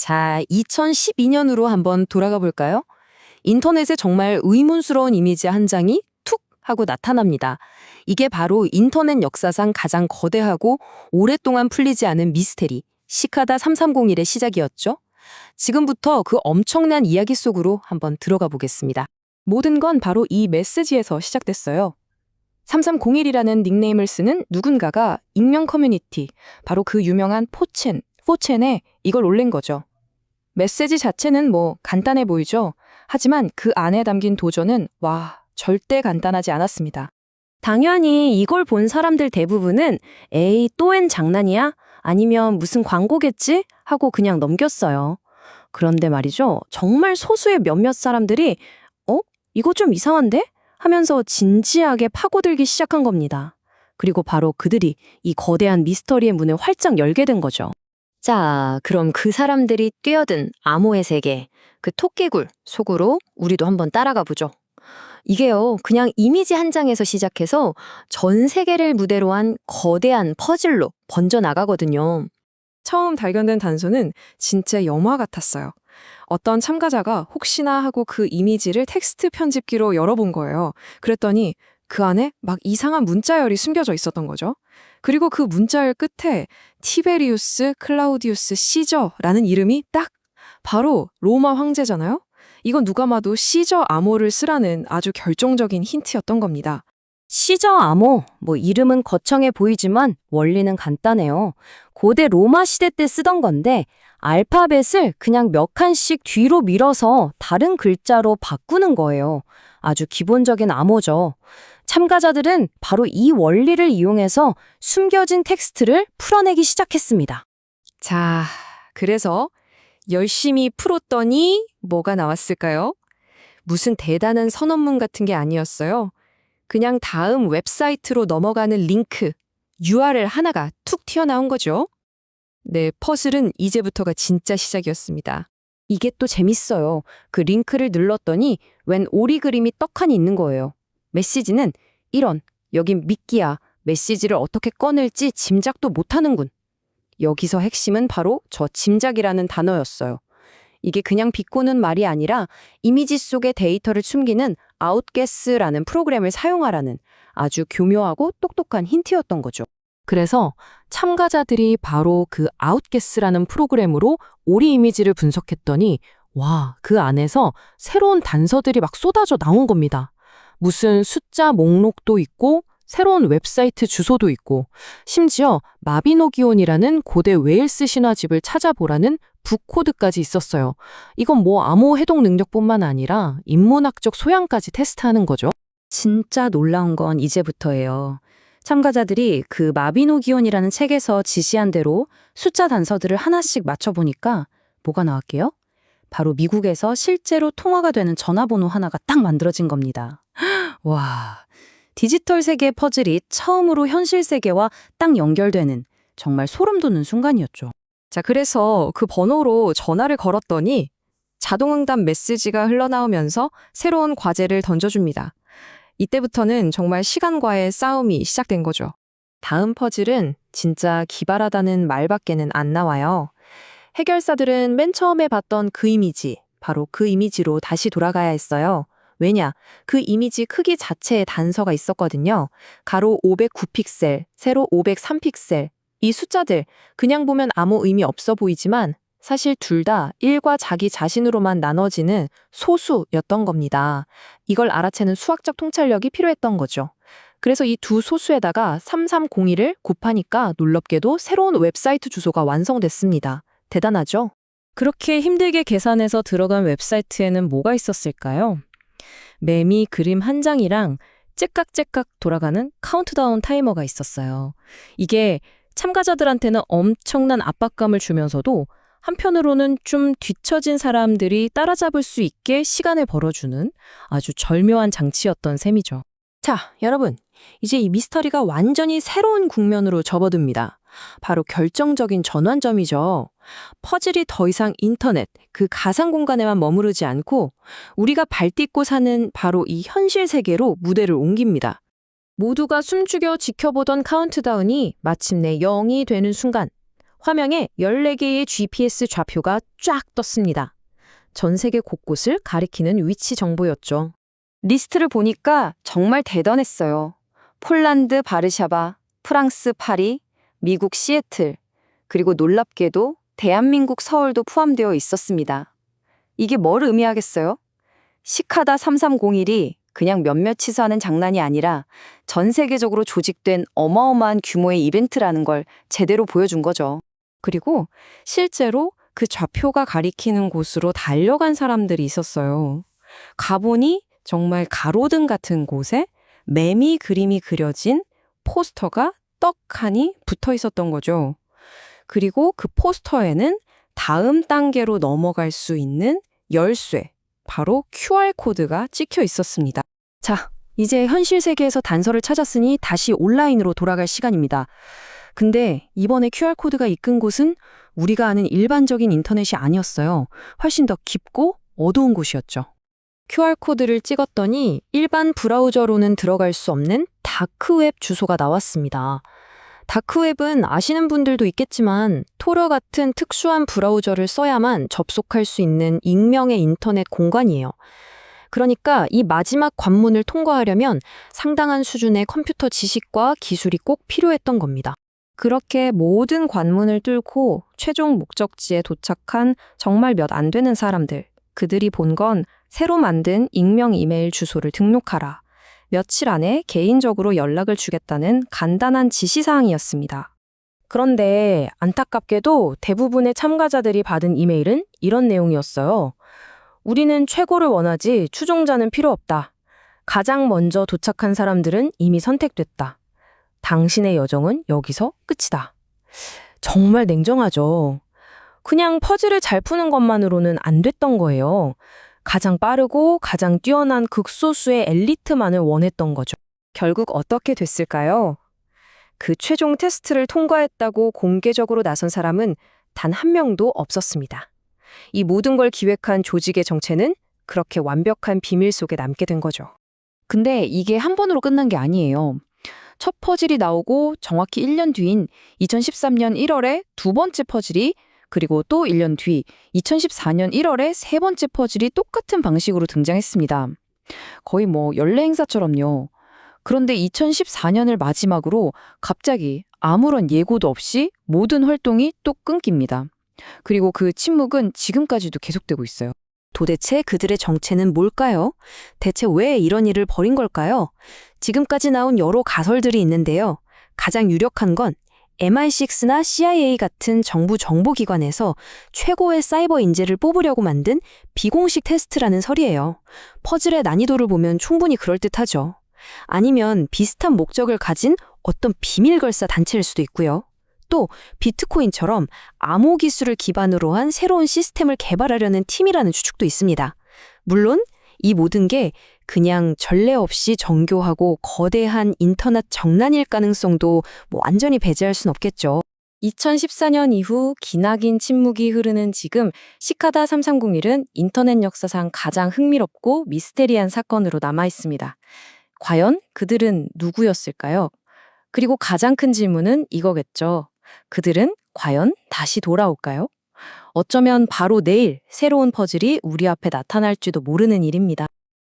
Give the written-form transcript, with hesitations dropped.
자, 2012년으로 한번 돌아가 볼까요? 인터넷에 정말 의문스러운 이미지 한 장이 툭 하고 나타납니다. 이게 바로 인터넷 역사상 가장 거대하고 오랫동안 풀리지 않은 미스테리, 시카다 3301의 시작이었죠. 지금부터 그 엄청난 이야기 속으로 한번 들어가 보겠습니다. 모든 건 바로 이 메시지에서 시작됐어요. 3301이라는 닉네임을 쓰는 누군가가 익명 커뮤니티, 바로 그 유명한 4챈에 이걸 올린 거죠. 메시지 자체는 뭐 간단해 보이죠? 하지만 그 안에 담긴 도전은 절대 간단하지 않았습니다. 당연히 이걸 본 사람들 대부분은 에이 또 웬 장난이야? 아니면 무슨 광고겠지? 하고 그냥 넘겼어요. 그런데 말이죠. 정말 소수의 몇몇 사람들이 이거 좀 이상한데? 하면서 진지하게 파고들기 시작한 겁니다. 그리고 바로 그들이 이 거대한 미스터리의 문을 활짝 열게 된 거죠. 자, 그럼 그 사람들이 뛰어든 암호의 세계, 그 토끼굴 속으로 우리도 한번 따라가 보죠. 이게요, 그냥 이미지 한 장에서 시작해서 전 세계를 무대로 한 거대한 퍼즐로 번져나가거든요. 처음 발견된 단서는 진짜 영화 같았어요. 어떤 참가자가 혹시나 하고 그 이미지를 텍스트 편집기로 열어본 거예요. 그랬더니 그 안에 막 이상한 문자열이 숨겨져 있었던 거죠. 그리고 그 문자열 끝에 티베리우스 클라우디우스 시저라는 이름이 딱 바로 로마 황제잖아요. 이건 누가 봐도 시저 암호를 쓰라는 아주 결정적인 힌트였던 겁니다. 시저 암호, 이름은 거창해 보이지만 원리는 간단해요. 고대 로마 시대 때 쓰던 건데 알파벳을 그냥 몇 칸씩 뒤로 밀어서 다른 글자로 바꾸는 거예요. 아주 기본적인 암호죠. 참가자들은 바로 이 원리를 이용해서 숨겨진 텍스트를 풀어내기 시작했습니다. 자, 그래서 열심히 풀었더니 뭐가 나왔을까요? 무슨 대단한 선언문 같은 게 아니었어요. 그냥 다음 웹사이트로 넘어가는 링크, URL 하나가 툭 튀어나온 거죠. 네, 퍼즐은 이제부터가 진짜 시작이었습니다. 이게 또 재밌어요. 그 링크를 눌렀더니 웬 오리 그림이 떡하니 있는 거예요. 메시지는 이런, 여긴 미끼야. 메시지를 어떻게 꺼낼지 짐작도 못하는군. 여기서 핵심은 바로 저 짐작이라는 단어였어요. 이게 그냥 비꼬는 말이 아니라 이미지 속의 데이터를 숨기는 아웃게스라는 프로그램을 사용하라는 아주 교묘하고 똑똑한 힌트였던 거죠. 그래서 참가자들이 바로 그 아웃게스라는 프로그램으로 오리 이미지를 분석했더니 그 안에서 새로운 단서들이 막 쏟아져 나온 겁니다. 무슨 숫자 목록도 있고 새로운 웹사이트 주소도 있고 심지어 마비노기온이라는 고대 웨일스 신화집을 찾아보라는 북코드까지 있었어요. 이건 암호 해독 능력뿐만 아니라 인문학적 소양까지 테스트하는 거죠. 진짜 놀라운 건 이제부터예요. 참가자들이 그 마비노기온이라는 책에서 지시한 대로 숫자 단서들을 하나씩 맞춰보니까 뭐가 나왔게요? 바로 미국에서 실제로 통화가 되는 전화번호 하나가 딱 만들어진 겁니다. 디지털 세계의 퍼즐이 처음으로 현실 세계와 딱 연결되는 정말 소름 돋는 순간이었죠. 자, 그래서 그 번호로 전화를 걸었더니 자동응답 메시지가 흘러나오면서 새로운 과제를 던져줍니다. 이때부터는 정말 시간과의 싸움이 시작된 거죠. 다음 퍼즐은 진짜 기발하다는 말밖에는 안 나와요. 해결사들은 맨 처음에 봤던 그 이미지, 바로 그 이미지로 다시 돌아가야 했어요. 왜냐? 그 이미지 크기 자체에 단서가 있었거든요. 가로 509픽셀, 세로 503픽셀. 이 숫자들 그냥 보면 아무 의미 없어 보이지만 사실 둘 다 1과 자기 자신으로만 나눠지는 소수였던 겁니다. 이걸 알아채는 수학적 통찰력이 필요했던 거죠. 그래서 이 두 소수에다가 3301을 곱하니까 놀랍게도 새로운 웹사이트 주소가 완성됐습니다. 대단하죠? 그렇게 힘들게 계산해서 들어간 웹사이트에는 뭐가 있었을까요? 매미 그림 한 장이랑 째깍째깍 돌아가는 카운트다운 타이머가 있었어요. 이게 참가자들한테는 엄청난 압박감을 주면서도 한편으로는 좀 뒤처진 사람들이 따라잡을 수 있게 시간을 벌어주는 아주 절묘한 장치였던 셈이죠. 자, 여러분, 이제 이 미스터리가 완전히 새로운 국면으로 접어듭니다. 바로 결정적인 전환점이죠. 퍼즐이 더 이상 인터넷, 그 가상 공간에만 머무르지 않고 우리가 발딛고 사는 바로 이 현실 세계로 무대를 옮깁니다. 모두가 숨죽여 지켜보던 카운트다운이 마침내 0이 되는 순간 화면에 14개의 GPS 좌표가 쫙 떴습니다. 전 세계 곳곳을 가리키는 위치 정보였죠. 리스트를 보니까 정말 대단했어요. 폴란드 바르샤바, 프랑스 파리, 미국 시애틀, 그리고 놀랍게도 대한민국 서울도 포함되어 있었습니다. 이게 뭘 의미하겠어요? 시카다 3301이 그냥 몇몇이서 하는 장난이 아니라 전 세계적으로 조직된 어마어마한 규모의 이벤트라는 걸 제대로 보여준 거죠. 그리고 실제로 그 좌표가 가리키는 곳으로 달려간 사람들이 있었어요. 가보니 정말 가로등 같은 곳에 매미 그림이 그려진 포스터가 떡하니 붙어 있었던 거죠. 그리고 그 포스터에는 다음 단계로 넘어갈 수 있는 열쇠, 바로 QR코드가 찍혀 있었습니다. 자, 이제 현실 세계에서 단서를 찾았으니 다시 온라인으로 돌아갈 시간입니다. 근데 이번에 QR코드가 이끈 곳은 우리가 아는 일반적인 인터넷이 아니었어요. 훨씬 더 깊고 어두운 곳이었죠. QR코드를 찍었더니 일반 브라우저로는 들어갈 수 없는 다크웹 주소가 나왔습니다. 다크웹은 아시는 분들도 있겠지만 토러 같은 특수한 브라우저를 써야만 접속할 수 있는 익명의 인터넷 공간이에요. 그러니까 이 마지막 관문을 통과하려면 상당한 수준의 컴퓨터 지식과 기술이 꼭 필요했던 겁니다. 그렇게 모든 관문을 뚫고 최종 목적지에 도착한 정말 몇 안 되는 사람들. 그들이 본 건 새로 만든 익명 이메일 주소를 등록하라. 며칠 안에 개인적으로 연락을 주겠다는 간단한 지시사항이었습니다. 그런데 안타깝게도 대부분의 참가자들이 받은 이메일은 이런 내용이었어요. 우리는 최고를 원하지 추종자는 필요 없다. 가장 먼저 도착한 사람들은 이미 선택됐다. 당신의 여정은 여기서 끝이다. 정말 냉정하죠. 그냥 퍼즐을 잘 푸는 것만으로는 안 됐던 거예요. 가장 빠르고 가장 뛰어난 극소수의 엘리트만을 원했던 거죠. 결국 어떻게 됐을까요? 그 최종 테스트를 통과했다고 공개적으로 나선 사람은 단 한 명도 없었습니다. 이 모든 걸 기획한 조직의 정체는 그렇게 완벽한 비밀 속에 남게 된 거죠. 근데 이게 한 번으로 끝난 게 아니에요. 첫 퍼즐이 나오고 정확히 1년 뒤인 2013년 1월에 두 번째 퍼즐이, 그리고 또 1년 뒤 2014년 1월에 세 번째 퍼즐이 똑같은 방식으로 등장했습니다. 거의 연례 행사처럼요. 그런데 2014년을 마지막으로 갑자기 아무런 예고도 없이 모든 활동이 또 끊깁니다. 그리고 그 침묵은 지금까지도 계속되고 있어요. 도대체 그들의 정체는 뭘까요? 대체 왜 이런 일을 벌인 걸까요? 지금까지 나온 여러 가설들이 있는데요. 가장 유력한 건 MI6나 CIA 같은 정부 정보기관에서 최고의 사이버 인재를 뽑으려고 만든 비공식 테스트라는 설이에요. 퍼즐의 난이도를 보면 충분히 그럴듯하죠. 아니면 비슷한 목적을 가진 어떤 비밀걸사 단체일 수도 있고요. 또 비트코인처럼 암호 기술을 기반으로 한 새로운 시스템을 개발하려는 팀이라는 추측도 있습니다. 물론 이 모든 게 그냥 전례 없이 정교하고 거대한 인터넷 정난일 가능성도 완전히 배제할 순 없겠죠. 2014년 이후 기나긴 침묵이 흐르는 지금 시카다 3301은 인터넷 역사상 가장 흥미롭고 미스테리한 사건으로 남아 있습니다. 과연 그들은 누구였을까요? 그리고 가장 큰 질문은 이거겠죠. 그들은 과연 다시 돌아올까요? 어쩌면 바로 내일 새로운 퍼즐이 우리 앞에 나타날지도 모르는 일입니다.